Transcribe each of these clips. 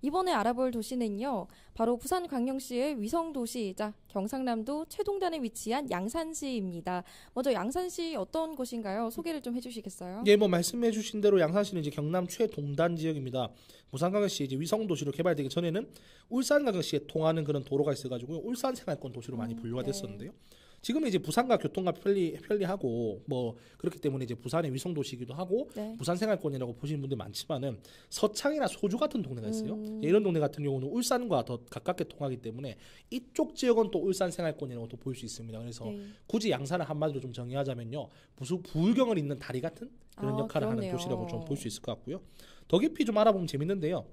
이번에 알아볼 도시는요, 바로 부산광역시의 위성도시이자 경상남도 최동단에 위치한 양산시입니다. 먼저 양산시 어떤 곳인가요? 소개를 좀 해주시겠어요? 예, 뭐 말씀해주신 대로 양산시는 이제 경남 최동단 지역입니다. 부산광역시 이제 위성도시로 개발되기 전에는 울산광역시에 통하는 그런 도로가 있어가지고 울산 생활권 도시로 많이 분류가 네. 됐었는데요. 지금은 이제 부산과 교통과 편리하고 뭐 그렇기 때문에 이제 부산의 위성도시이기도 하고 네. 부산 생활권이라고 보시는 분들이 많지만은 서창이나 소주 같은 동네가 있어요. 예, 음. 이런 동네 같은 경우는 울산과 더 가깝게 통하기 때문에 이쪽 지역은 또 울산 생활권이라고 또 볼 수 있습니다. 그래서 네. 굳이 양산을 한마디로 좀 정의하자면요, 부울경을 잇는 다리 같은 그런 역할을 그렇네요. 하는 도시라고 좀 볼 수 있을 것 같고요. 더 깊이 좀 알아보면 재밌는데요.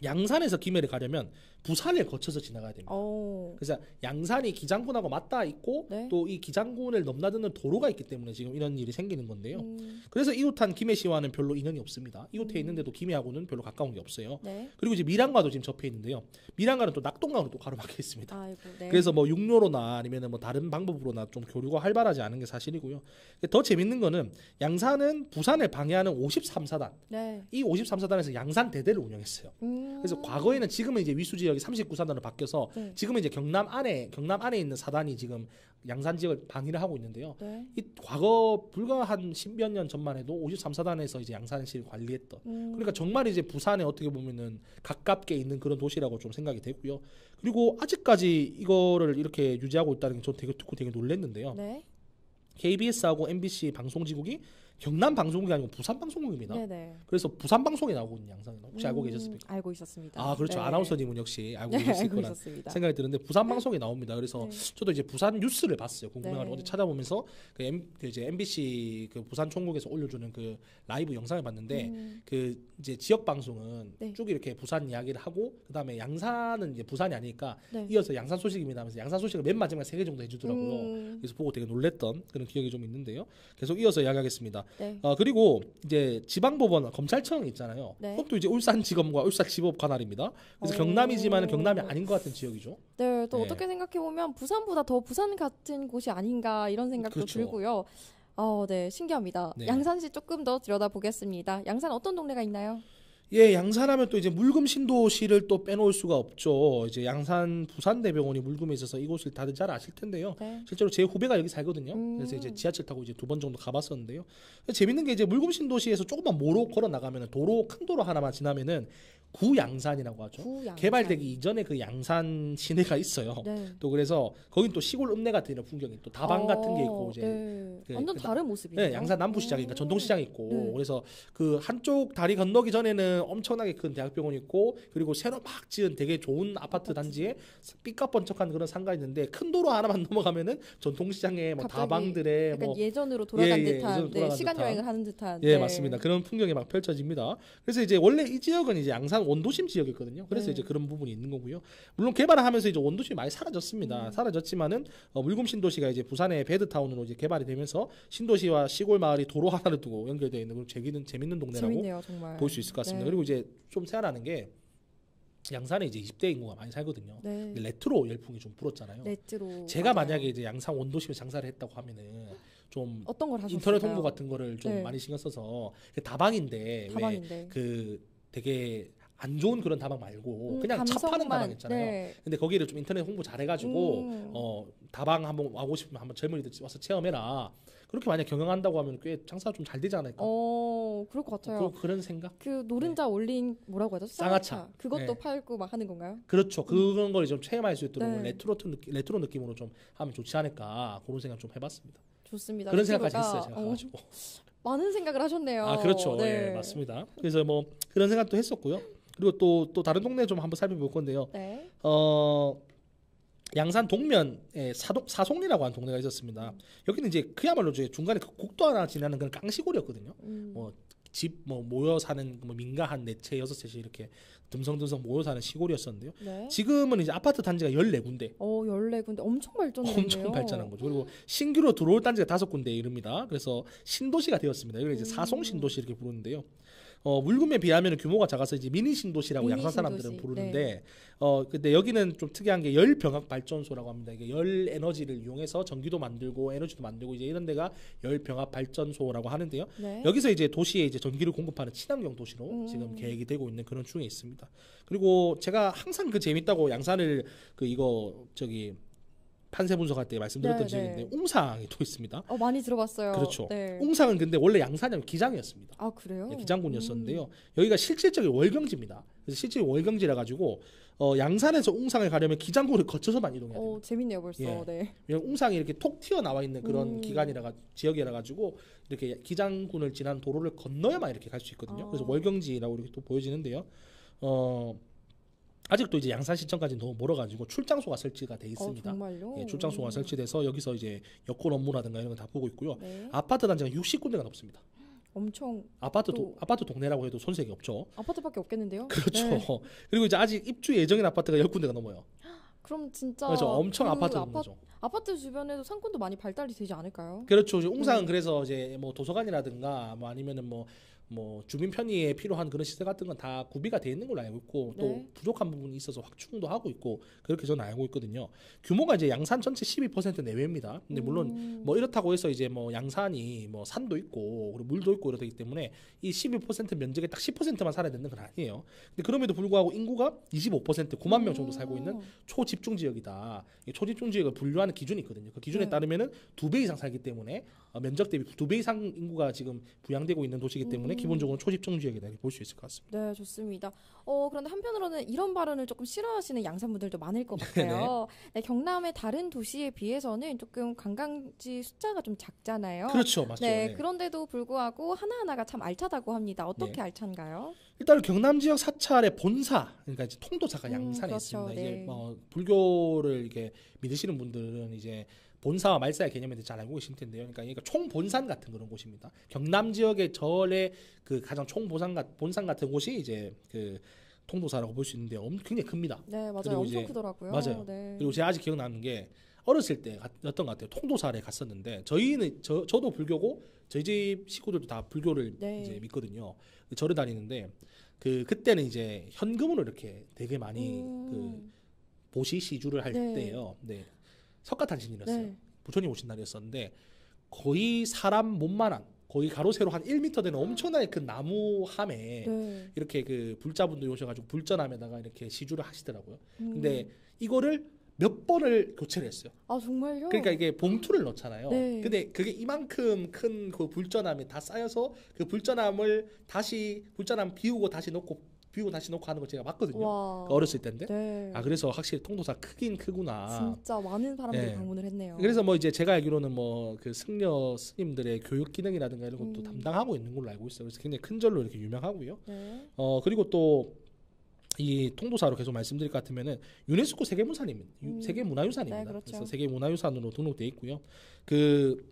양산에서 김해를 가려면 부산을 거쳐서 지나가야 됩니다. 오. 그래서 양산이 기장군하고 맞닿아 있고 네. 또 이 기장군을 넘나드는 도로가 있기 때문에 지금 이런 일이 생기는 건데요. 음. 그래서 이웃한 김해시와는 별로 인연이 없습니다. 이웃에 있는데도 김해하고는 별로 가까운 게 없어요. 네. 그리고 이제 밀양과도 지금 접해 있는데요. 밀양과는 또 낙동강으로 또 가로막혀 있습니다. 아이고, 네. 그래서 뭐 육로로나 아니면은 뭐 다른 방법으로나 좀 교류가 활발하지 않은 게 사실이고요. 더 재밌는 거는 양산은 부산을 방해하는 53사단. 네. 이 53사단에서 양산 대대를 운영했어요. 그래서 과거에는 지금은 이제 위수 지역이 39사단으로 바뀌어서 네. 지금은 이제 경남 안에 있는 사단이 지금 양산 지역을 방위를 하고 있는데요. 네. 이 과거 불과 한 10몇 년 전만 해도 53사단에서 이제 양산시를 관리했던. 그러니까 정말 이제 부산에 어떻게 보면은 가깝게 있는 그런 도시라고 좀 생각이 되고요. 그리고 아직까지 이거를 이렇게 유지하고 있다는 게 저 되게 듣고 되게 놀랐는데요. 네. KBS하고 MBC 방송지국이 경남 방송국이 아니고 부산 방송국입니다. 네네. 그래서 부산 방송에 나오고 있는 양상은 혹시 알고 계셨습니까? 알고 있었습니다. 아, 그렇죠. 네. 아나운서님은 역시 알고 네, 계실 알고 거란 있었습니다. 생각이 드는데 부산 방송에 나옵니다. 그래서 네. 저도 이제 부산 뉴스를 봤어요. 궁금해가지고 네. 어디 찾아보면서 그 이제 MBC 그 부산 총국에서 올려주는 그 라이브 영상을 봤는데 그 이제 지역 방송은 네. 쭉 이렇게 부산 이야기를 하고 그 다음에 양산은 이제 부산이 아니니까 네. 이어서 양산 소식입니다 하면서 양산 소식을 맨 마지막에 3개 정도 해주더라고요. 그래서 보고 되게 놀랬던 그런 기억이 좀 있는데요. 계속 이어서 이야기하겠습니다. 네. 그리고 이제 지방법원 검찰청 있잖아요. 네. 그것도 이제 울산지검과 울산지법 관할입니다. 그래서 오. 경남이지만 경남이 아닌 것 같은 지역이죠. 네, 또 네. 어떻게 생각해 보면 부산보다 더 부산 같은 곳이 아닌가 이런 생각도 그렇죠. 들고요. 네, 신기합니다. 네. 양산시 조금 더 들여다보겠습니다. 양산 어떤 동네가 있나요? 예, 양산하면 또 이제 물금 신도시를 또 빼놓을 수가 없죠. 이제 양산 부산대병원이 물금에 있어서 이곳을 다들 잘 아실 텐데요. 네. 실제로 제 후배가 여기 살거든요. 그래서 이제 지하철 타고 이제 2번 정도 가봤었는데요. 재밌는 게 이제 물금 신도시에서 조금만 모로 걸어 나가면은 큰 도로 하나만 지나면은 구양산이라고 하죠. 구양산. 개발되기 이전에 그 양산 시내가 있어요. 네. 또 그래서 거긴 또 시골 읍내 같은 이런 풍경이 또 다방 같은 게 있고 이제 네. 그- 완전 그- 다른 모습이네요. 네, 양산 남부시장이니까 전통시장이 있고 네. 그래서 그 한쪽 다리 건너기 전에는 엄청나게 큰 대학병원이 있고 그리고 새로 막 지은 되게 좋은 아파트 단지에 삐까번쩍한 그런 상가 있는데 큰 도로 하나만 넘어가면은 전통시장에 뭐 갑자기 다방들에 약간 뭐 예전으로 돌아간 예, 듯한 예전으로 돌아간 시간 듯한. 여행을 하는 듯한. 예, 네. 맞습니다. 그런 풍경이 막 펼쳐집니다. 그래서 이제 원래 이 지역은 이제 양산 원도심 지역이거든요. 그래서 네. 이제 그런 부분이 있는 거고요. 물론 개발을 하면서 이제 원도심이 많이 사라졌습니다. 사라졌지만은 물금 신도시가 이제 부산의 베드타운으로 이제 개발이 되면서 신도시와 시골 마을이 도로 하나를 두고 연결되어 있는 그런 재밌는 동네라고 재밌네요, 정말. 볼 수 있을 것 같습니다. 네. 그리고 이제 좀 생각나는 게 양산에 이제 20대 인구가 많이 살거든요. 네. 근데 레트로 열풍이 좀 불었잖아요. 레트로. 제가 맞아요. 만약에 이제 양산 원도심에 장사를 했다고 하면은 좀 어떤 걸 하셨어요? 인터넷 홍보 같은 거를 좀 네. 많이 신경 써서 다방인데 다방인데. 왜 그 되게 안 좋은 그런 다방 말고 그냥 차 파는 감성만, 다방 있잖아요. 네. 근데 거기를 좀 인터넷 홍보 잘해가지고 다방 한번 와고 싶으면 한번 젊은이들 와서 체험해라. 그렇게 만약 경영한다고 하면 꽤 장사 좀 잘 되지 않을까? 그럴 것 같아요. 그런 생각? 그 노른자 올린 뭐라고 하죠? 쌍화차. 그것도 네. 팔고 막 하는 건가요? 그렇죠. 그런 걸 좀 체험할 수 있도록 네. 레트로 느낌으로 좀 하면 좋지 않을까 그런 생각 좀 해봤습니다. 좋습니다. 그런 생각까지 레트로가, 했어요. 제가 가지고. 많은 생각을 하셨네요. 아, 그렇죠. 네. 예, 맞습니다. 그래서 뭐 그런 생각도 했었고요. 그리고 또 다른 동네 좀 한번 살펴볼 건데요. 네. 양산 동면에 사송리라고 하는 동네가 있었습니다. 여기는 이제 그야말로 이제 중간에 그 국도 하나 지나는 그런 깡시골이었거든요. 뭐 집 모여 사는 뭐 민가한 4채 6채씩 이렇게 듬성듬성 모여 사는 시골이었었는데요. 네. 지금은 이제 아파트 단지가 14군데. 14군데 엄청 발전했네요. 엄청 발전한 거죠. 그리고 신규로 들어올 단지가 5군데에 이릅니다. 그래서 신도시가 되었습니다. 이걸 이제 사송 신도시 이렇게 부르는데요. 물금에 비하면 규모가 작아서 이제 미니 신도시라고 미니 양산 사람들은 신도시. 부르는데 근데 여기는 좀 특이한 게 열 병합 발전소라고 합니다. 이게 열 에너지를 이용해서 전기도 만들고 에너지도 만들고 이제 이런 데가 열 병합 발전소라고 하는데요. 네. 여기서 이제 도시에 이제 전기를 공급하는 친환경 도시로 지금 계획이 되고 있는 그런 중에 있습니다. 그리고 제가 항상 그 재밌다고 양산을 그 이거 저기 판세 분석할 때 말씀드렸던 네, 지역인데 네. 웅상이 또 있습니다. 많이 들어봤어요. 그렇죠. 네. 웅상은 근데 원래 양산이 아니고 기장이었습니다. 아 그래요? 네, 기장군이었었는데요. 여기가 실질적인 월경지입니다. 그래서 실제 월경지라 가지고 양산에서 웅상에 가려면 기장군을 거쳐서만 이동해야 돼요. 재밌네요 벌써. 예. 네. 왜냐면 웅상이 이렇게 톡 튀어 나와 있는 그런 지역이라 가지고 이렇게 기장군을 지난 도로를 건너야만 이렇게 갈 수 있거든요. 그래서 월경지라고 이렇게 또 보여지는데요. 아직도 이제 양산시청까지 너무 멀어가지고 출장소가 설치가 돼 있습니다. 정말요? 예, 출장소가 설치돼서 여기서 이제 여권 업무라든가 이런 거 다 보고 있고요. 네. 아파트 단지가 60군데가 넘습니다. 엄청 아파트 동네라고 해도 손색이 없죠. 아파트밖에 없겠는데요? 그렇죠. 네. 그리고 이제 아직 입주 예정인 아파트가 10군데가 넘어요. 그럼 진짜 그렇죠. 엄청 그 아파트 동네죠. 아파트 주변에도 상권도 많이 발달이 되지 않을까요? 그렇죠. 웅상은 그래서 이제 뭐 도서관이라든가 뭐 아니면은 뭐 주민 편의에 필요한 그런 시설 같은 건 다 구비가 돼 있는 걸로 알고 있고 또 네. 부족한 부분이 있어서 확충도 하고 있고 그렇게 저는 알고 있거든요. 규모가 이제 양산 전체 12% 내외입니다. 근데 물론 뭐 이렇다고 해서 이제 뭐 양산이 뭐 산도 있고 그리고 물도 있고 이러기 때문에 이 12% 면적에 딱 10%만 살아야 되는 건 아니에요. 근데 그럼에도 불구하고 인구가 25% 9만 명 정도 살고 있는 초집중 지역이다. 이 초집중 지역을 분류하는 기준이 있거든요. 그 기준에 네. 따르면은 2배 이상 살기 때문에 면적 대비 2배 이상 인구가 지금 부양되고 있는 도시이기 때문에 기본적으로 초집중 지역이다 이렇게 볼 수 있을 것 같습니다. 네, 좋습니다. 그런데 한편으로는 이런 발언을 조금 싫어하시는 양산분들도 많을 것 같아요. 네, 경남의 다른 도시에 비해서는 조금 관광지 숫자가 좀 작잖아요. 그렇죠, 맞죠. 네, 네. 그런데도 불구하고 하나하나가 참 알차다고 합니다. 어떻게 네. 알찬가요? 일단 경남 지역 사찰의 본사, 그러니까 이제 통도사가 양산에 그렇죠, 있습니다. 네. 이제 불교를 이렇게 믿으시는 분들은 이제 본사와 말사의 개념에 대해 잘 알고 계실 텐데요. 그러니까 총본산 같은 그런 곳입니다. 경남 지역의 절의 그 가장 본산 같은 곳이 이제 그 통도사라고 볼 수 있는데 굉장히 큽니다. 네, 맞아요. 그리고 엄청 이제- 크더라고요. 맞아요. 네. 그리고 제가 아직 기억나는 게 어렸을 때였던 것 같아요. 통도사에 갔었는데 저희는 저도 불교고 저희 집 식구들도 다 불교를 네. 이제 믿거든요. 절에 다니는데 그때는 이제 현금으로 이렇게 되게 많이 그 보시 시주를 할 네. 때예요. 네. 석가탄신이었어요. 네. 부처님 오신 날이었었는데 거의 사람 몸만한 거의 가로 세로 한 1m 되는 엄청나게 큰 나무 함에 네. 이렇게 그 불자분들이 오셔가지고 불전함에다가 이렇게 시주를 하시더라고요. 음. 근데 이거를 몇 번을 교체를 했어요. 아 정말요? 그러니까 이게 봉투를 넣잖아요. 네. 근데 그게 이만큼 큰 그 불전함이 다 쌓여서 그 불전함을 다시 불전함 비우고 다시 넣고 하는 걸 제가 봤거든요. 와. 그 어렸을 때인데. 네. 그래서 확실히 통도사 크긴 크구나. 진짜 많은 사람들이 네. 방문을 했네요. 그래서 뭐 이제 제가 알기로는 뭐 그 승려 스님들의 교육 기능이라든가 이런 것도 담당하고 있는 걸로 알고 있어요. 그래서 굉장히 큰 절로 이렇게 유명하고요. 네. 그리고 또 이 통도사로 계속 말씀드릴 것 같으면은 유네스코 세계문화유산입니다. 세계문화유산입니다. 네, 그렇죠. 그래서 세계문화유산으로 등록돼 있고요. 그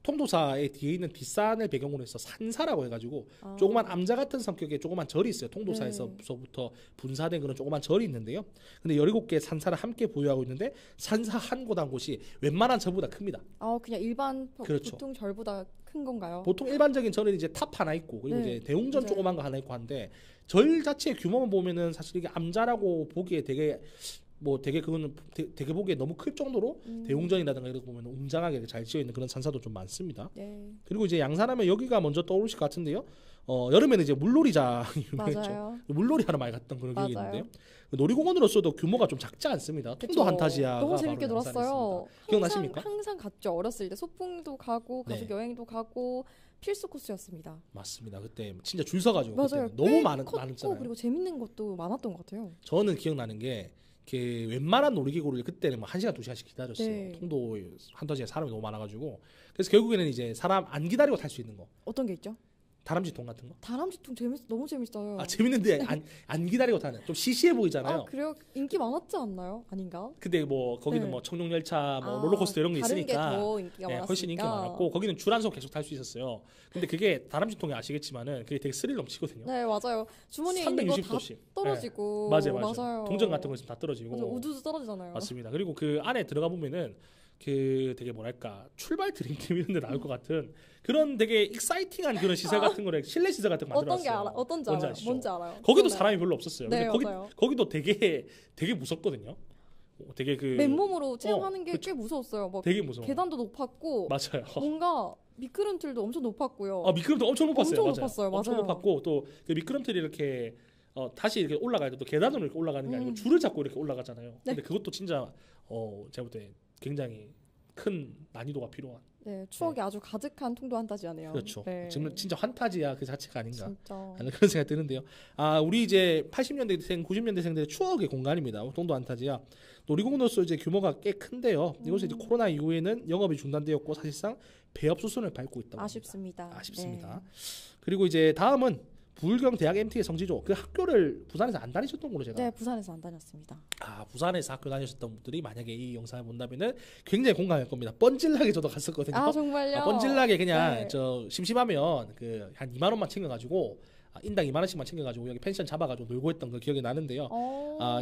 통도사의 뒤에 있는 뒷산을 배경으로 해서 산사라고 해가지고 조그만 암자 같은 성격의 조그만 절이 있어요. 통도사에서부터 분사된 그런 조그만 절이 있는데요. 근데 17개의 산사를 함께 보유하고 있는데 산사 한 곳 한 곳이 웬만한 절보다 큽니다. 그냥 일반 그렇죠. 보통 절보다 큰 건가요? 보통 일반적인 절은 이제 탑 하나 있고 그리고 네, 이제 대웅전 맞아요. 조그만 거 하나 있고 한데 절 자체의 규모만 보면은 사실 이게 암자라고 보기에 되게 그거는 되게 보기에 너무 클 정도로 대웅전이라든가 이런 거 보면 웅장하게 잘 지어 있는 그런 산사도 좀 많습니다. 네. 그리고 이제 양산하면 여기가 먼저 떠오르실 것 같은데요. 여름에는 이제 물놀이장이 유명했죠. 맞아요. 물놀이 하러 많이 갔던 그런 기억이 맞아요. 있는데요. 놀이공원으로서도 규모가 좀 작지 않습니다. 그쵸. 통도 판타지아가 너무 재밌게 바로 양산에 놀았어요. 있습니다. 기억나십니까? 항상 갔죠. 어렸을 때 소풍도 가고 가족 네. 여행도 가고 필수 코스였습니다. 맞습니다. 그때 진짜 줄 서가지고 맞아요. 그때는 너무 컸고 많았잖아요. 그리고 재밌는 것도 많았던 것 같아요. 저는 기억나는 게 웬만한 놀이기구를 그때는 뭐 1시간 2시간씩 기다렸어요. 네. 통도 판타지에 사람이 너무 많아가지고 그래서 결국에는 이제 사람 안 기다리고 탈 수 있는 거 어떤 게 있죠? 다람쥐통 같은 거. 다람쥐통 너무 재밌어요. 재밌는데 안 기다리고 타는 좀 시시해 보이잖아요. 그래요? 인기 많았지 않나요? 아닌가? 근데 뭐 거기는 네. 뭐 청룡열차, 뭐 롤러코스터 이런 게 다른 있으니까 게 더 인기가 많았으니까. 훨씬 인기가 많았고 거기는 줄 안서 계속 탈 수 있었어요. 근데 그게 다람쥐통이 아시겠지만은 그게 되게 스릴 넘치거든요. 네 맞아요. 주머니에 있는 거 다 360도씩 떨어지고 맞아요. 동전 같은 거 있으면 다 떨어지고 맞아요. 우두두 떨어지잖아요. 맞습니다. 그리고 그 안에 들어가 보면은 그 되게 뭐랄까 출발 드림팀 이런 데 나올 것 같은 그런 되게 익사이팅한 그런 시설 같은 거를 실내 시설 같은 거 어떤 게 만들어놨어요. 어떤지 뭔지 알아요. 아시죠? 뭔지 알아요. 거기도 네. 사람이 별로 없었어요. 네, 근데 맞아요. 거기도 되게 무섭거든요. 되게 그 맨몸으로 체험하는 게 그쵸. 꽤 무서웠어요. 막 되게 무서워. 계단도 높았고 맞아요. 뭔가 미끄럼틀도 엄청 높았고요. 아 미끄럼틀 엄청 높았어요. 엄청 맞아요. 높았어요. 엄청 맞아요. 높았고 또 그 미끄럼틀이 이렇게 다시 이렇게 올라가야 돼. 또 계단으로 이렇게 올라가는 게 아니고 줄을 잡고 이렇게 올라가잖아요. 네. 근데 그것도 진짜 제가 볼 때 굉장히 큰 난이도가 필요한. 네, 추억이 아주 가득한 통도 한타지하네요. 그렇죠. 네. 지금 진짜 환타지야 그 자체가 아닌가 진짜. 하는 그런 생각이 드는데요. 아 우리 이제 80년대생, 90년대생들의 추억의 공간입니다. 동도 환타지야. 놀이공원으로서 이제 규모가 꽤 큰데요. 이곳은 이제 코로나 이후에는 영업이 중단되었고 사실상 폐업 수순을 밟고 있다고 합니다. 아쉽습니다. 아쉽습니다. 네. 그리고 이제 다음은 부울경 대학 MT의 성지조. 그 학교를 부산에서 안 다니셨던 걸로 제가 네, 부산에서 안 다녔습니다. 부산에서 학교 다니셨던 분들이 만약에 이 영상을 본다면은 굉장히 공감할 겁니다. 뻔질나게 저도 갔었거든요. 아, 정말요? 뻔질나게 그냥 네. 저 심심하면 그 한 2만 원만 챙겨가지고 인당 2만 원씩만 챙겨가지고 여기 펜션 잡아가지고 놀고 했던 그 기억이 나는데요.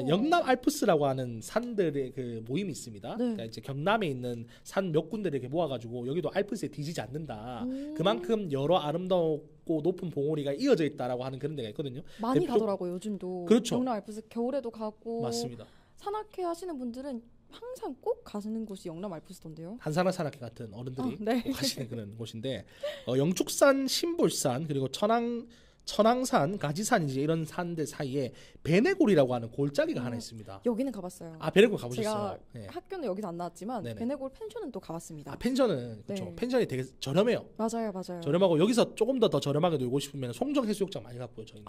영남 알프스라고 하는 산들의 그 모임이 있습니다. 네. 그러니까 이제 경남에 있는 산 몇 군데를 이렇게 모아가지고 여기도 알프스에 뒤지지 않는다. 그만큼 여러 아름답고 높은 봉우리가 이어져 있다라고 하는 그런 데가 있거든요. 많이 가더라고요, 요즘도. 그렇죠. 영남 알프스 겨울에도 가고. 맞습니다. 산악회 하시는 분들은 항상 꼭 가시는 곳이 영남 알프스던데요. 한산한 산악회 같은 어른들이 네. 꼭 가시는 그런 곳인데 영축산, 신볼산 그리고 천왕산, 가지산 이제 이런 산들 사이에 베네골이라고 하는 골짜기가 하나 있습니다. 여기는 가봤어요. 아 베네골 가보셨어요? 제가 네. 학교는 여기서 안 나왔지만 네네. 베네골 펜션은 또 가봤습니다. 펜션은 그렇죠. 네. 펜션이 되게 저렴해요. 맞아요. 저렴하고 여기서 조금 더 저렴하게 놀고 싶으면 송정 해수욕장 많이 갔고요 저희는.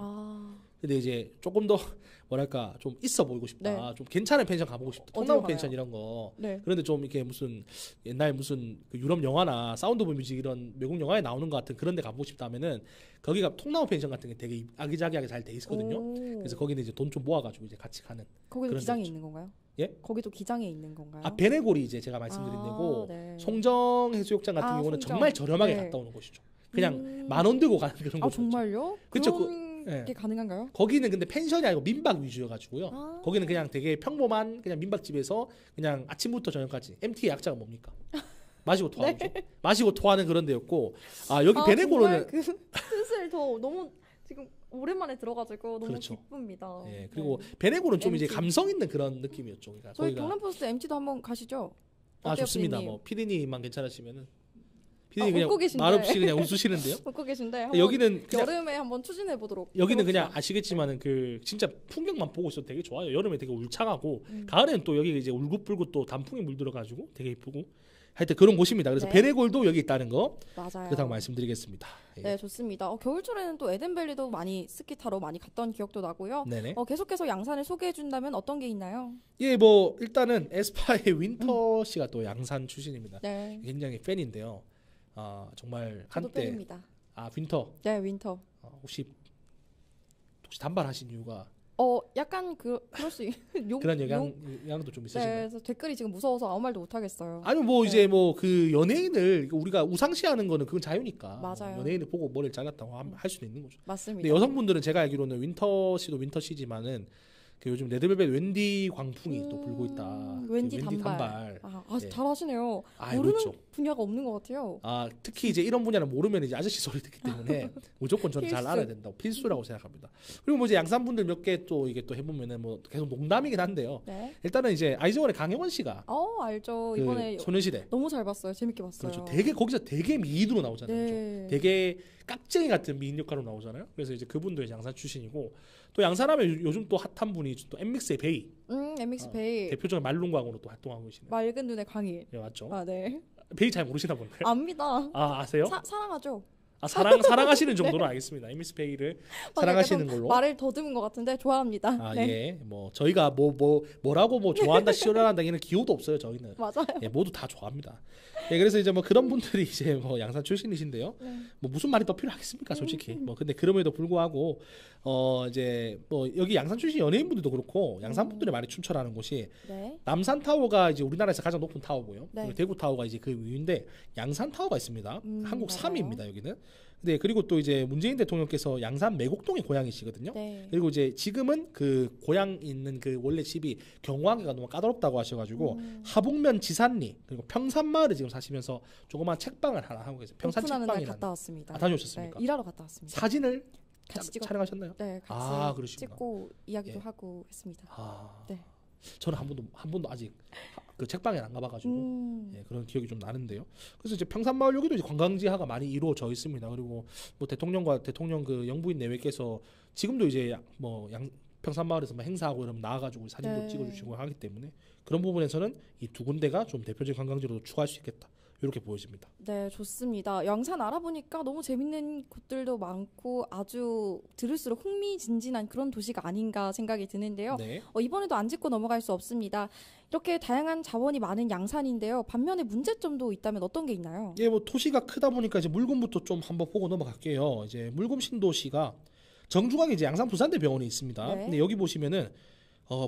근데 이제 조금 더 뭐랄까 좀 있어 보이고 싶다. 네. 좀 괜찮은 펜션 가보고 싶다. 어디로 통나무 가나요? 펜션 이런 거. 네. 그런데 좀 이렇게 무슨 옛날 무슨 그 유럽 영화나 사운드 오브 뮤직 이런 외국 영화에 나오는 것 같은 그런 데 가보고 싶다면은 거기가 통나무 펜션 같은 게 되게 아기자기하게 잘 돼 있거든요. 오. 그래서 거기는 이제 돈 좀 모아가지고 이제 같이 가는. 거기도 그런 기장이 데죠. 있는 건가요? 예? 거기도 기장에 있는 건가요? 베네골이 이제 제가 말씀드린 데고 네. 송정 해수욕장 같은 경우는 송정. 정말 저렴하게 네. 갔다 오는 곳이죠. 그냥 10,000원 들고 가는 그런 곳이죠. 정말요? 그쵸, 그런 네. 게 가능한가요? 거기는 근데 펜션이 아니고 민박 위주여가지고요. 거기는 그냥 되게 평범한 그냥 민박집에서 그냥 아침부터 저녁까지. MT의 약자가 뭡니까? 마시고 토하는 죠 마시고 토하는 그런 데였고 여기 베네골은 정말 그 뜻을 더 너무 지금 오랜만에 들어가지고 너무 그렇죠. 기쁩니다. 예, 그리고 네. 베네골은 좀 이제 MT. 감성 있는 그런 느낌이었죠. 그러니까 저희 거기가 경남포스트 MT도 한번 가시죠. 어때요, 좋습니다. 피디님? 뭐 피디님만 괜찮으시면은 피디님 웃고 그냥 계신데. 말없이 그냥 웃으시는데요. 웃고 계신데 한번 여기는 그냥 여름에 한번 추진해 보도록. 여기는 그냥 아시겠지만은 그 진짜 풍경만 보고 있어도 되게 좋아요. 여름에 되게 울창하고 음. 가을에는 또 여기 이제 울긋불긋 또 단풍이 물들어가지고 되게 이쁘고 하여튼 그런 곳입니다. 그래서 네. 베네골도 여기 있다는 거 맞아요. 그상 말씀드리겠습니다. 예. 네, 좋습니다. 겨울철에는 또 에덴밸리도 많이 스키 타러 많이 갔던 기억도 나고요. 네네. 계속해서 양산을 소개해 준다면 어떤 게 있나요? 예, 뭐 일단은 에스파의 윈터 씨가 또 양산 출신입니다. 네, 굉장히 팬인데요. 정말 저도 한때 팬입니다. 윈터 네, 윈터. 혹시 단발하신 이유가 약간 그럴 수 욕, 그런 욕? 영향도 좀 네, 있으신가요? 그래서 댓글이 지금 무서워서 아무 말도 못 하겠어요. 아니면 뭐 네. 이제 뭐 그 연예인을 우리가 우상시하는 거는 그건 자유니까 맞아요. 연예인을 보고 머리를 잘랐다고 할 수도 있는 거죠. 맞습니다. 근데 여성분들은 제가 알기로는 윈터 씨도 윈터 씨지만은 그 요즘 레드벨벳 웬디 광풍이 또 불고 있다. 웬디 그 단발. 네. 예. 잘하시네요. 알고 모르는 있죠. 분야가 없는 것 같아요. 특히 이제 이런 분야는 모르면 이제 아저씨 소리 듣기 때문에 무조건 저는 잘 필수. 알아야 된다고 필수라고 생각합니다. 그리고 뭐 이제 양산분들 몇 개 또 이게 또 해보면은 뭐 계속 농담이긴 한데요. 네. 일단은 이제 아이즈원의 강혜원 씨가 알죠. 그 이번에 소녀시대 너무 잘 봤어요. 재밌게 봤어요. 그렇죠. 되게 거기서 되게 미인으로 나오잖아요. 네. 그렇죠? 되게 깍쟁이 같은 미인 역할로 나오잖아요. 그래서 이제 그분도 이제 양산 출신이고 또 양산하면 요즘 또 핫한 분이 또 엠믹스의 베이 MX 베이. 대표적인 말룬광으로 또 활동하고 계시네요. 맑은 눈의 광일. 네, 맞죠? 네. 베이 잘 모르시나 보네요. 압니다. 아세요? 사랑하죠. 사랑하시는 정도로 알겠습니다. 엠믹스 베이를 사랑하시는 걸로. 말을 더듬은 것 같은데 좋아합니다. 네. 예. 뭐 저희가 뭐라고 뭐 좋아한다 싫어한다 이는 기호도 없어요. 저희는. 맞아요. 예, 모두 다 좋아합니다. 예, 그래서 이제 뭐 그런 분들이 이제 뭐 양산 출신이신데요. 네. 뭐 무슨 말이 더 필요하겠습니까, 솔직히. 뭐 근데 그럼에도 불구하고 이제 뭐 여기 양산 출신 연예인분들도 그렇고 양산 분들이 많이 춘천하는 곳이 네. 남산 타워가 이제 우리나라에서 가장 높은 타워고요. 네. 그리고 대구 타워가 이제 그 위인데 양산 타워가 있습니다. 한국 맞아요. 3위입니다, 여기는. 네, 그리고 또 이제 문재인 대통령께서 양산 매곡동의 고향이시거든요. 네. 그리고 이제 지금은 그 고향 있는 그 원래 집이 경호하기가 너무 까다롭다고 하셔가지고 하북면 지산리 그리고 평산마을에 지금 사시면서 조그만 책방을 하나 하고 계세요. 평산 오픈하는 날 책방이라는. 갔다 왔습니다. 다녀오셨습니까? 네, 일하러 갔다 왔습니다. 사진을 같이 촬영하셨나요? 네, 같이 그러시구나. 찍고 이야기도 예. 하고 했습니다. 네. 저는 한 번도 아직 그 책방에 안 가봐가지고 예, 그런 기억이 좀 나는데요. 그래서 이제 평산마을 여기도 이제 관광지화가 많이 이루어져 있습니다. 그리고 뭐 대통령과 대통령 그 영부인 내외께서 지금도 이제 뭐 평산마을에서 뭐 행사하고 이러면 나와가지고 사진도 네. 찍어주시고 하기 때문에 그런 부분에서는 이 두 군데가 좀 대표적인 관광지로 추가할 수 있겠다. 이렇게 보여집니다. 네, 좋습니다. 양산 알아보니까 너무 재밌는 곳들도 많고 아주 들을수록 흥미진진한 그런 도시가 아닌가 생각이 드는데요. 네. 이번에도 안 짚고 넘어갈 수 없습니다. 이렇게 다양한 자원이 많은 양산인데요. 반면에 문제점도 있다면 어떤 게 있나요? 예, 뭐 도시가 크다 보니까 이제 물금부터 좀 한번 보고 넘어갈게요. 이제 물금 신도시가 정중앙에 이제 양산 부산대병원이 있습니다. 네. 근데 여기 보시면은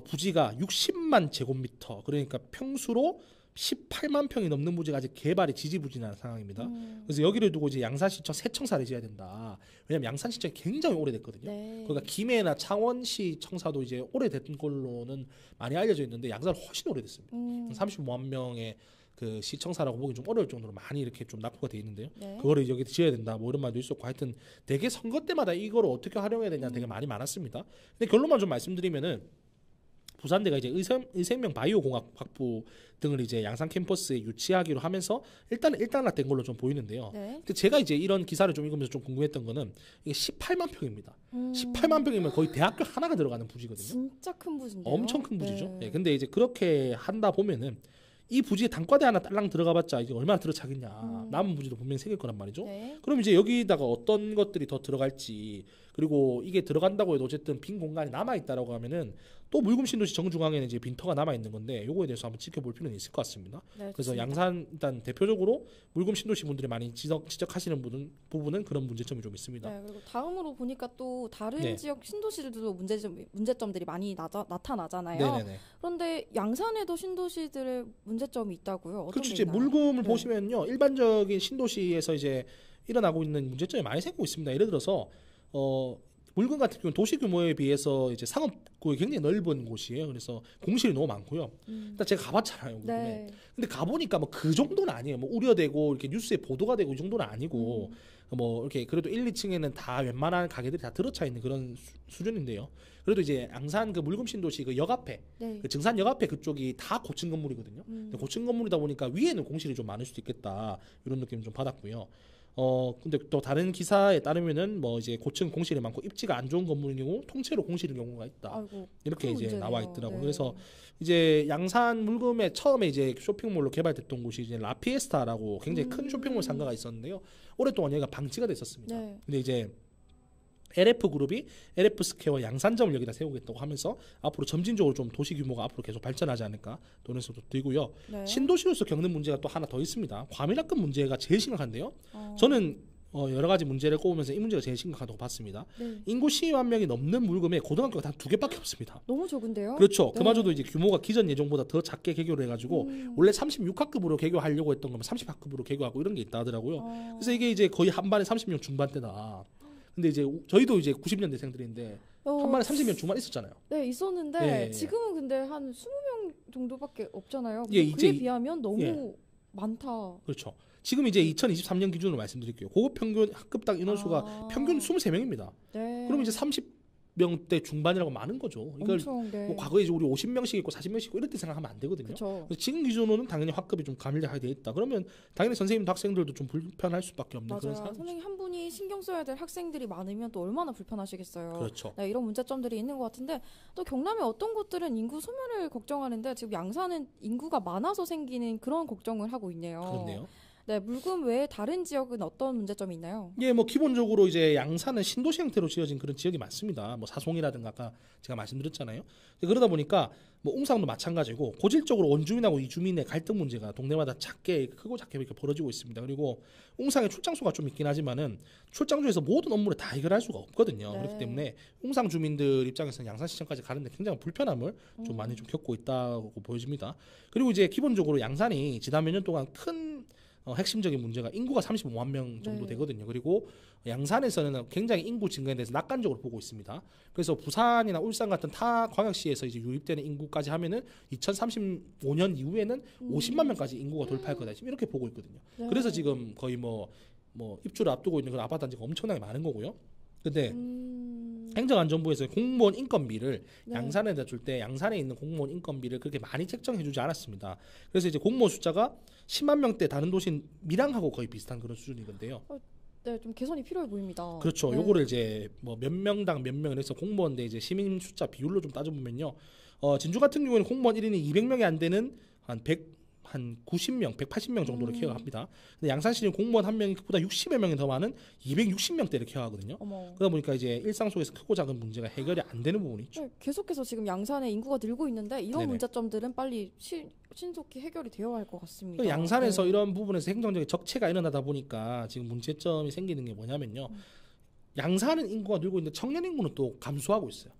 부지가 60만 제곱미터, 그러니까 평수로 18만 평이 넘는 부지가 아직 개발이 지지부진한 상황입니다. 그래서 여기를 두고 이제 양산시청 새 청사를 지어야 된다. 왜냐면 양산시청이 굉장히 오래됐거든요. 네. 그러니까 김해나 창원시 청사도 이제 오래된 걸로는 많이 알려져 있는데 양산은 훨씬 오래됐습니다. 35만 명의 그 시청사라고 보기 좀 어려울 정도로 많이 이렇게 좀 낙후가 돼 있는데요. 네. 그거를 여기 지어야 된다 뭐 이런 말도 있었고 하여튼 되게 선거 때마다 이거를 어떻게 활용해야 되냐 되게 많이 많았습니다. 근데 결론만 좀 말씀드리면은 부산대가 이제 의생명 바이오공학 학부 등을 이제 양산 캠퍼스에 유치하기로 하면서 일단은 일단락된 걸로 좀 보이는데요. 네. 근데 제가 이제 이런 기사를 좀 읽으면서 좀 궁금했던 거는 이게 18만 평입니다. 18만 평이면 거의 대학교 하나가 들어가는 부지거든요. 진짜 큰 부지인데요. 엄청 큰 부지죠. 네. 예, 근데 이제 그렇게 한다 보면은 이 부지에 단과대 하나 딸랑 들어가봤자 이제 얼마나 들어차겠냐. 남은 부지도 분명히 생길 거란 말이죠. 네. 그럼 이제 여기다가 어떤 것들이 더 들어갈지, 그리고 이게 들어간다고 해도 어쨌든 빈 공간이 남아 있다라고 하면은 또 물금 신도시 정중앙에는 이제 빈터가 남아 있는 건데 요거에 대해서 한번 지켜볼 필요는 있을 것 같습니다. 네, 그래서 좋습니다. 양산 일단 대표적으로 물금 신도시 분들이 많이 지적하시는 부분은 그런 문제점이 좀 있습니다. 네, 그리고 다음으로 보니까 또 다른 네. 지역 신도시들도 문제점들이 많이 나타나잖아요. 네네네. 그런데 양산에도 신도시들의 문제점이 있다고요? 어떤 그렇죠. 게 이제 있나요? 물금을 네. 보시면요, 일반적인 신도시에서 이제 일어나고 있는 문제점이 많이 생기고 있습니다. 예를 들어서 물금 같은 경우는 도시 규모에 비해서 이제 상업구역이 굉장히 넓은 곳이에요. 그래서 공실이 너무 많고요. 일단 제가 가봤잖아요. 물금에. 네. 근데 가보니까 뭐 그 정도는 아니에요. 뭐 우려되고 이렇게 뉴스에 보도가 되고 이 정도는 아니고 뭐 이렇게 그래도 1, 2층에는 다 웬만한 가게들이 다 들어차 있는 그런 수준인데요. 그래도 이제 양산 그 물금 신도시 그 역 앞에 네. 그 증산 역 앞에 그쪽이 다 고층 건물이거든요. 근데 고층 건물이다 보니까 위에는 공실이 좀 많을 수도 있겠다 이런 느낌 좀 받았고요. 근데 또 다른 기사에 따르면은 뭐 이제 고층 공실이 많고 입지가 안 좋은 건물인 경우 통째로 공실인 경우가 있다. 아이고, 이렇게 큰 이제 문제네요. 나와 있더라고요. 네. 그래서 이제 양산 물금에 처음에 이제 쇼핑몰로 개발됐던 곳이 이제 라피에스타라고 굉장히 큰 쇼핑몰 상가가 있었는데요. 오랫동안 여기가 방치가 됐었습니다. 네. 근데 이제 LF 그룹이 LF 스퀘어 양산점을 여기다 세우겠다고 하면서 앞으로 점진적으로 좀 도시 규모가 앞으로 계속 발전하지 않을까 그런 생각도 들고요. 네. 신도시로서 겪는 문제가 또 하나 더 있습니다. 과밀학급 문제가 제일 심각한데요. 어, 저는 여러 가지 문제를 꼽으면서 이 문제가 제일 심각하다고 봤습니다. 네. 인구 12만 명이 넘는 물금에 고등학교가 단 2개밖에 없습니다. 너무 적은데요? 그렇죠. 네. 그마저도 이제 규모가 기존 예정보다 더 작게 개교를 해가지고 원래 36학급으로 개교하려고 했던 거면 30학급으로 개교하고 이런 게 있다 하더라고요. 그래서 이게 이제 거의 한 반에 30명 중반대다. 근데 이제 저희도 이제 90년대생들인데 한 반에 30명 중반 있었잖아요. 네, 있었는데 예. 지금은 근데 한 20명 정도밖에 없잖아요. 예, 그에 이제 비하면 너무 예. 많다. 그렇죠. 지금 이제 2023년 기준으로 말씀드릴게요. 고급 평균 학급당 인원수가 아. 평균 23명입니다. 네. 그럼 이제 30명대 중반이라고 많은 거죠. 이걸 엄청 네. 뭐 과거에 이제 우리 50명씩 있고 40명씩 있고 이럴 때 생각하면 안 되거든요. 그렇죠. 그래서 지금 기준으로는 당연히 학급이 좀 가밀하게 돼 있다. 그러면 당연히 선생님도 학생들도 좀 불편할 수밖에 없는 그런 맞아요. 상황이죠. 선생님 한 분이 신경 써야 될 학생들이 많으면 또 얼마나 불편하시겠어요. 그렇죠. 네, 이런 문제점들이 있는 것 같은데 또 경남의 어떤 곳들은 인구 소멸을 걱정하는데 지금 양산은 인구가 많아서 생기는 그런 걱정을 하고 있네요. 그렇네요. 네, 물금 외에 다른 지역은 어떤 문제점이 있나요? 예, 뭐 기본적으로 이제 양산은 신도시 형태로 지어진 그런 지역이 많습니다. 뭐 사송이라든가 아까 제가 말씀드렸잖아요. 그러다 보니까 뭐 웅상도 마찬가지고 고질적으로 원주민하고 이주민의 갈등 문제가 동네마다 크고 작게 이렇게 벌어지고 있습니다. 그리고 웅상의 출장소가 좀 있긴 하지만은 출장소에서 모든 업무를 다 해결할 수가 없거든요. 네. 그렇기 때문에 웅상 주민들 입장에서는 양산시청까지 가는데 굉장히 불편함을 좀 많이 좀 겪고 있다고 보여집니다. 그리고 이제 기본적으로 양산이 지난 몇 년 동안 큰 핵심적인 문제가 인구가 35만 명 정도 네. 되거든요. 그리고 양산에서는 굉장히 인구 증가에 대해서 낙관적으로 보고 있습니다. 그래서 부산이나 울산 같은 타 광역시에서 이제 유입되는 인구까지 하면은 2035년 이후에는 50만 명까지 인구가 돌파할 거다. 지금 이렇게 보고 있거든요. 네. 그래서 지금 거의 뭐 입주를 앞두고 있는 그런 아파트 단지가 엄청나게 많은 거고요. 근데 행정안전부에서 공무원 인건비를 네. 양산에다 줄 때 양산에 있는 공무원 인건비를 그렇게 많이 책정해주지 않았습니다. 그래서 이제 공무원 숫자가 10만 명대 다른 도시인 밀양하고 거의 비슷한 그런 수준이건데요. 네, 좀 개선이 필요해 보입니다. 그렇죠. 네. 요거를 이제 뭐 몇 명당 몇 명을 해서 공무원 대 이제 시민 숫자 비율로 좀 따져보면요. 진주 같은 경우에는 공무원 1인이 200명이 안 되는 한 90명, 180명 정도를 케어를 합니다. 근데 양산시는 공무원 한 명이 그보다 60여 명이 더 많은 260명대를 케어하거든요. 어머. 그러다 보니까 이제 일상 속에서 크고 작은 문제가 해결이 안 되는 부분이 있죠. 네, 계속해서 지금 양산의 인구가 늘고 있는데 이런 네네. 문제점들은 빨리 신속히 해결이 되어야 할 것 같습니다. 그 양산에서 네. 이런 부분에서 행정적인 적체가 일어나다 보니까 지금 문제점이 생기는 게 뭐냐면요. 양산은 인구가 늘고 있는데 청년 인구는 또 감소하고 있어요.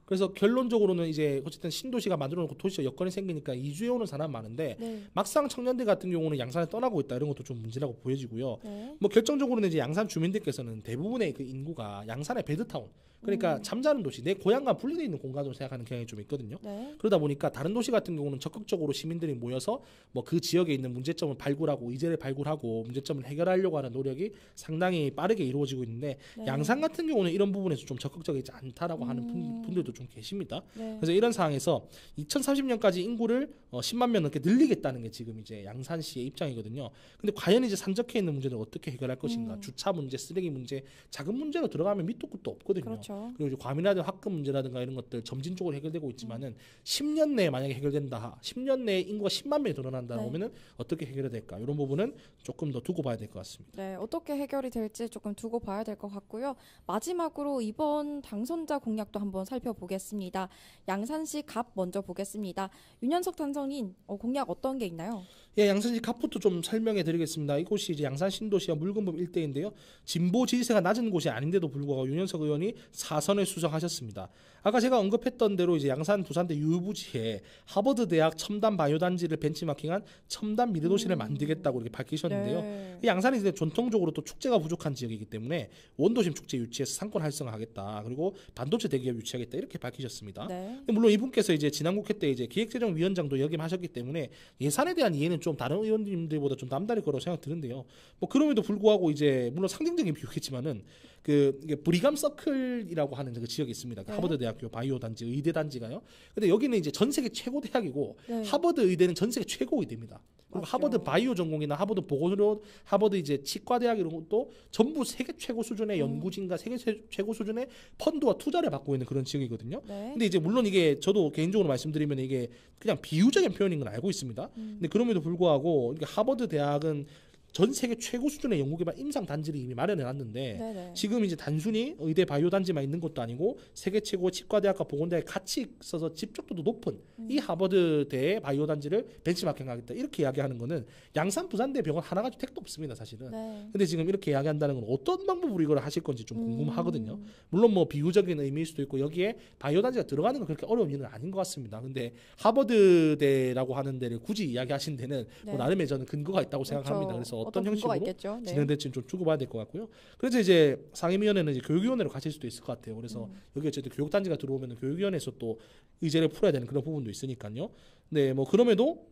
그래서 결론적으로는 이제 어쨌든 신도시가 만들어놓고 도시적 여건이 생기니까 이주해 오는 사람 많은데 네. 막상 청년들 같은 경우는 양산을 떠나고 있다 이런 것도 좀 문제라고 보여지고요. 네. 뭐 결정적으로는 이제 양산 주민들께서는 대부분의 그 인구가 양산의 베드타운 그러니까 잠자는 도시 내 고향과 분리되어 있는 공간으로 생각하는 경향이 좀 있거든요. 네. 그러다 보니까 다른 도시 같은 경우는 적극적으로 시민들이 모여서 뭐 그 지역에 있는 문제점을 발굴하고 의제를 발굴하고 문제점을 해결하려고 하는 노력이 상당히 빠르게 이루어지고 있는데 네. 양산 같은 경우는 이런 부분에서 좀 적극적이지 않다라고 하는 분들도 좀 계십니다. 네. 그래서 이런 상황에서 2030년까지 인구를 10만 명 넘게 늘리겠다는 게 지금 이제 양산시의 입장이거든요. 근데 과연 이제 산적해 있는 문제를 어떻게 해결할 것인가? 주차 문제, 쓰레기 문제, 작은 문제로 들어가면 밑도 끝도 없거든요. 그렇죠. 그리고 이제 과밀화된 학급 문제라든가 이런 것들 점진적으로 해결되고 있지만은 10년 내에 만약에 해결된다, 10년 내에 인구가 10만 명이 늘어난다 네. 그러면은 어떻게 해결이 될까? 이런 부분은 조금 더 두고 봐야 될 것 같습니다. 네, 어떻게 해결이 될지 조금 두고 봐야 될 것 같고요. 마지막으로 이번 당선자 공약도 한번 살펴보겠습니다. 양산시 갑 먼저 보겠습니다. 윤현석 당선인 공약 어떤 게 있나요? 예, 양산시 갑부터 좀 설명해 드리겠습니다. 이곳이 이제 양산 신도시와 물금법 일대인데요. 진보 지지세가 낮은 곳이 아닌데도 불구하고 윤현석 의원이 4선을 수성하셨습니다. 아까 제가 언급했던 대로 이제 양산 부산대 유부지에 하버드 대학 첨단 바이오 단지를 벤치마킹한 첨단 미래도시를 만들겠다고 이렇게 밝히셨는데요. 네. 이 양산이 이제 전통적으로 또 축제가 부족한 지역이기 때문에 원도심 축제 유치해서 상권 활성화하겠다. 그리고 반도체 대기업 유치하겠다 이렇게 밝히셨습니다. 네. 물론 이분께서 이제 지난 국회 때 이제 기획재정위원장도 역임하셨기 때문에 예산에 대한 이해는 좀 다른 의원님들보다 좀 남다를 거라고 생각 드는데요. 뭐 그럼에도 불구하고 이제 물론 상징적인 비유겠지만은 이게 브리감 서클이라고 하는 그 지역이 있습니다. 그 네. 하버드 대학교 바이오 단지 의대 단지가요. 근데 여기는 이제 전 세계 최고 대학이고 네. 하버드 의대는 전 세계 최고 의대입니다. 그리고 맞죠. 하버드 바이오 전공이나 하버드 보건의료, 하버드 이제 치과 대학 이런 것도 전부 세계 최고 수준의 연구진과 세계 최고 수준의 펀드와 투자를 받고 있는 그런 지역이거든요. 네. 근데 이제 물론 이게 저도 개인적으로 말씀드리면 이게 그냥 비유적인 표현인 건 알고 있습니다. 근데 그럼에도 불구하고 이게 하버드 대학은 전 세계 최고 수준의 연구개발 임상 단지를 이미 마련해 놨는데 네네. 지금 이제 단순히 의대 바이오 단지만 있는 것도 아니고 세계 최고 치과대학과 보건대학이 같이 있어서 집적도도 높은 이 하버드대의 바이오 단지를 벤치마킹하겠다 이렇게 이야기하는 거는 양산 부산대 병원 하나 가지고 택도 없습니다 사실은. 네. 근데 지금 이렇게 이야기한다는 건 어떤 방법으로 이걸 하실 건지 좀 궁금하거든요. 물론 뭐 비유적인 의미일 수도 있고 여기에 바이오 단지가 들어가는 건 그렇게 어려운 일은 아닌 것 같습니다. 근데 하버드대라고 하는 데를 굳이 이야기하신 데는 네. 뭐 나름의 저는 근거가 있다고 생각합니다. 그래서 어떤 근거가 형식으로 있겠죠. 네. 진행될지는 좀 두고 봐야 될 것 같고요. 그래서 이제 상임위원회는 이제 교육위원회로 가실 수도 있을 것 같아요. 그래서 여기 어쨌든 교육단지가 들어오면 교육위원회에서 또 의제를 풀어야 되는 그런 부분도 있으니까요. 네, 뭐 그럼에도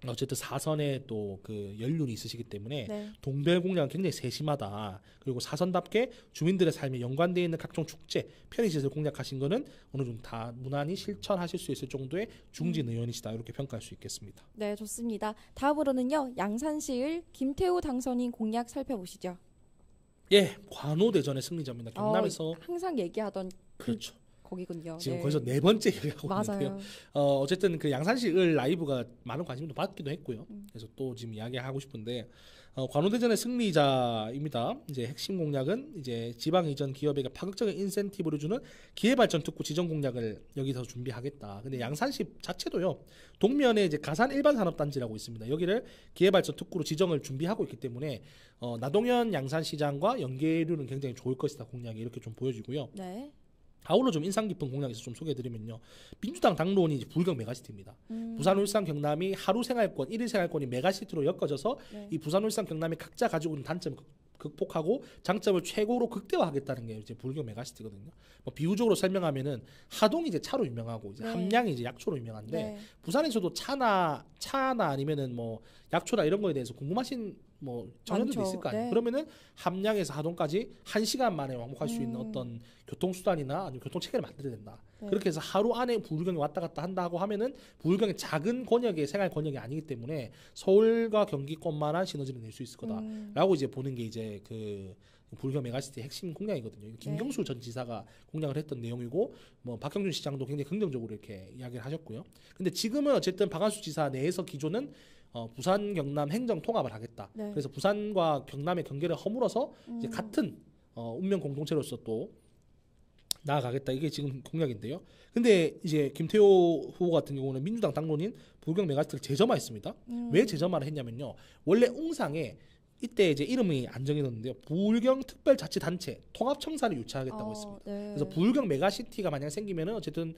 어쨌든 사선에 또 그 연륜이 있으시기 때문에 네. 동별 공략은 굉장히 세심하다. 그리고 사선답게 주민들의 삶에 연관되어 있는 각종 축제, 편의시설 공략하신 거는 어느 정도 다 무난히 실천하실 수 있을 정도의 중진 의원이시다. 이렇게 평가할 수 있겠습니다. 네, 좋습니다. 다음으로는요. 양산시을 김태우 당선인 공약 살펴보시죠. 예, 관오대전의 승리자입니다. 경남에서 항상 얘기하던 그렇죠. 거기군요. 지금 네. 거기서 네 번째 얘기하고 있는데요. 맞아요. 어쨌든 그 양산시을 라이브가 많은 관심도 받기도 했고요. 그래서 또 지금 이야기하고 싶은데 관오대전의 승리자입니다. 이제 핵심 공약은 이제 지방 이전 기업에게 파격적인 인센티브를 주는 기회발전 특구 지정 공약을 여기서 준비하겠다. 근데 양산시 자체도요. 동면에 이제 가산 일반 산업단지라고 있습니다. 여기를 기회발전 특구로 지정을 준비하고 있기 때문에 나동현 양산시장과 연계율은 굉장히 좋을 것이다 공약이 이렇게 좀 보여지고요. 네. 아울러 좀 인상 깊은 공약에서 좀 소개해드리면요. 민주당 당론이 이제 불경 메가시티입니다. 부산, 울산, 경남이 하루 생활권, 일일 생활권이 메가시티로 엮어져서 네. 이 부산, 울산, 경남이 각자 가지고 있는 단점을 극복하고 장점을 최고로 극대화하겠다는 게 이제 불경 메가시티거든요. 뭐 비유적으로 설명하면은 하동이 이제 차로 유명하고 이제 네. 함량이 이제 약초로 유명한데 네. 부산에서도 차나 아니면은 뭐 약초나 이런 거에 대해서 궁금하신 뭐 청년들도 많죠. 있을 거 아니에요. 네. 그러면은 함량에서 하동까지 1시간 만에 왕복할 수 있는 음. 어떤 교통수단이나 아니면 교통체계를 만들어야 된다. 네. 그렇게 해서 하루 안에 부울경이 왔다 갔다 한다고 하면은 부울경이 작은 권역의 생활 권역이 아니기 때문에 서울과 경기권만한 시너지를 낼 수 있을 거다라고 이제 보는 게 이제 그 부울경 메가시티의 핵심 공약이거든요. 김경수 전 지사가 공약을 했던 내용이고 뭐 박형준 시장도 굉장히 긍정적으로 이렇게 이야기를 하셨고요. 근데 지금은 어쨌든 박한수 지사 내에서 기조는 부산 경남 행정 통합을 하겠다. 네. 그래서 부산과 경남의 경계를 허물어서 이제 같은 운명 공동체로서 또 나아가겠다. 이게 지금 공약인데요. 근데 이제 김태호 후보 같은 경우는 민주당 당론인 부울경 메가시티를 재점화했습니다. 왜 재점화를 했냐면요. 원래 웅상에 이때 이제 이름이 안 정해졌는데요. 부울경 특별자치단체 통합청사를 유치하겠다고 했습니다. 네. 그래서 부울경 메가시티가 만약 생기면은 어쨌든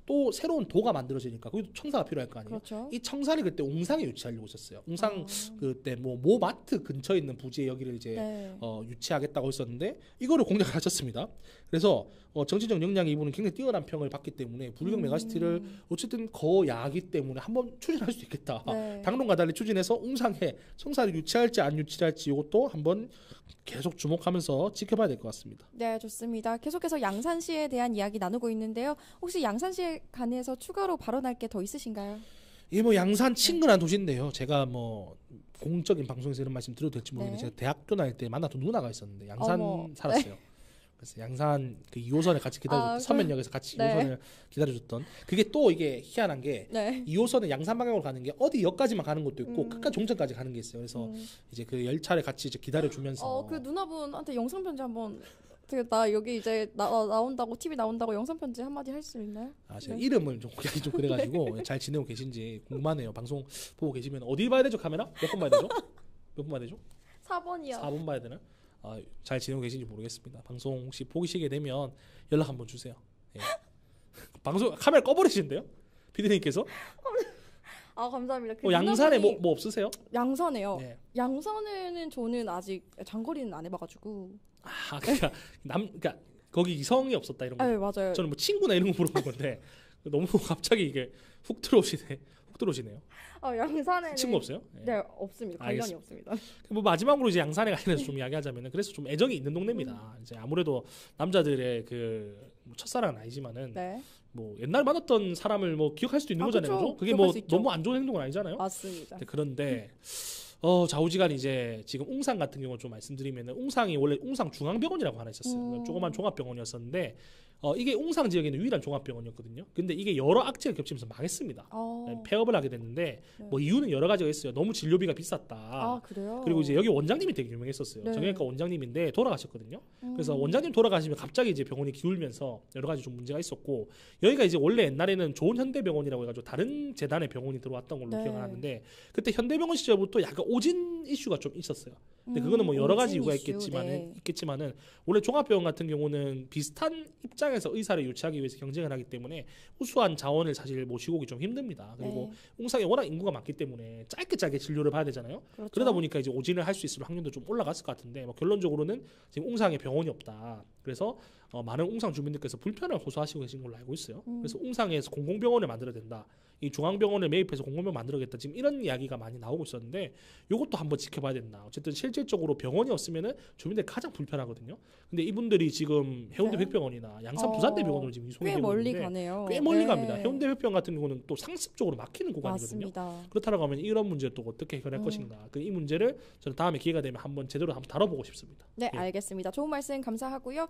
또 새로운 도가 만들어지니까 거기도 청사가 필요할 거 아니에요. 그렇죠. 이 청사를 그때 웅상에 유치하려고 했었어요. 웅상 그때 뭐 모마트 근처에 있는 부지에 여기를 이제 네. 유치하겠다고 했었는데 이거를 공략을 하셨습니다. 그래서 정치적 역량이 이분은 굉장히 뛰어난 평을 받기 때문에 부울경 메가시티를 어쨌든 거야하기 때문에 한번 추진할 수 있겠다. 네. 당론과 달리 추진해서 웅상에 청사를 유치할지 안 유치할지 이것도 한번 계속 주목하면서 지켜봐야 될 것 같습니다. 네, 좋습니다. 계속해서 양산시에 대한 이야기 나누고 있는데요. 혹시 양산시에 관해서 추가로 발언할 게 더 있으신가요? 이게 뭐 양산 친근한 도시인데요. 제가 뭐 공적인 방송에서 이런 말씀 드려도 될지 모르겠는데 네. 제가 대학교 다닐 때 만났던 누나가 있었는데 양산 어머, 살았어요. 그래서 양산 그 2호선에 같이 기다려 서면역에서 같이 네. 2호선을 기다려줬던 그게 또 이게 희한한 게 네. 2호선은 양산 방향으로 가는 게 어디 역까지만 가는 것도 있고 끝까지 종점까지 가는 게 있어요. 그래서 이제 그 열차를 같이 이제 기다려주면서 그 누나분한테 영상 편지 한번 나 여기 이제 나온다고 TV 나온다고 영상 편지 한마디 할 수 있나요? 제가 네. 이름을 좀 고르기 좀 그래가지고 잘 지내고 계신지 궁금하네요. 방송 보고 계시면 어디 봐야 되죠? 카메라? 몇 번 봐야 되죠? 몇 번 봐야 되죠? 4번이요. 4번 봐야 되나? 잘 지내고 계신지 모르겠습니다. 방송 혹시 보시게 되면 연락 한번 주세요. 예. 방송 카메라 꺼버리시는데요? 피디님께서? 감사합니다. 양산에 누나분이- 뭐 없으세요? 양산에요. 네. 양산에는 저는 아직 장거리는 안 해봐가지고. 그러니까 그러니까 거기 이성이 없었다 이런 거. 네, 맞아요. 저는 뭐 친구나 이런 거 물어본 건데 너무 갑자기 이게 훅 들어오시네요. 양산에는 친구 없어요? 네, 없습니다. 관련이 알겠습니다. 없습니다. 뭐 마지막으로 이제 양산에 관련해서 좀 이야기하자면은 그래서 좀 애정이 있는 동네입니다. 이제 아무래도 남자들의 그뭐 첫사랑은 아니지만은 네, 뭐 옛날 만났던 사람을 뭐 기억할 수도 있는 거잖아요. 그쵸. 그죠? 그게 기억할 뭐 수 있죠. 너무 안 좋은 행동은 아니잖아요. 맞습니다. 네, 그런데 좌우지간 이제 지금 웅상 같은 경우 좀 말씀드리면은 웅상이 원래 웅상 중앙병원이라고 하나 있었어요. 조그만 종합병원이었었는데 이게 웅상 지역에 있는 유일한 종합병원이었거든요. 근데 이게 여러 악재가 겹치면서 망했습니다. 네, 폐업을 하게 됐는데 뭐 이유는 여러 가지가 있어요. 너무 진료비가 비쌌다. 그래요? 그리고 이제 여기 원장님이 되게 유명했었어요. 네. 정형외과 원장님인데 돌아가셨거든요. 그래서 원장님 돌아가시면 갑자기 이제 병원이 기울면서 여러 가지 좀 문제가 있었고 여기가 이제 원래 옛날에는 좋은 현대병원이라고 해가지고 다른 재단의 병원이 들어왔던 걸로 네. 기억을 하는데 그때 현대병원 시절부터 약간 오진 이슈가 좀 있었어요. 근데 그거는 뭐 여러 가지 오진 이유가 이슈, 있겠지만은 원래 종합병원 같은 경우는 비슷한 입장에서 의사를 유치하기 위해서 경쟁을 하기 때문에 우수한 자원을 사실 모시고 오기 좀 힘듭니다. 그리고 웅상에 워낙 인구가 많기 때문에 짧게 진료를 봐야 되잖아요. 그렇죠. 그러다 보니까 이제 오진을 할 수 있을 확률도 좀 올라갔을 것 같은데 뭐 결론적으로는 지금 웅상에 병원이 없다. 그래서 많은 웅상 주민들께서 불편을 호소하시고 계신 걸로 알고 있어요. 그래서 웅상에서 공공병원을 만들어야 된다. 이 중앙병원을 매입해서 공공병원 만들어야겠다. 지금 이런 이야기가 많이 나오고 있었는데 이것도 한번 지켜봐야 된다. 어쨌든 실질적으로 병원이 없으면은 주민들이 가장 불편하거든요. 근데 이분들이 지금 해운대 네. 백병원이나 양산 부산대병원으로 지금 이송이 꽤 되고 멀리 있는데 가네요. 꽤 멀리 네. 갑니다. 해운대 백병원 같은 경우는 또 상습적으로 막히는 구간이거든요. 맞습니다. 그렇다고 하면 이런 문제를 또 어떻게 해결할 것인가. 이 문제를 저는 다음에 기회가 되면 한번 제대로 한번 다뤄보고 싶습니다. 네, 예. 알겠습니다. 좋은 말씀 감사하고요.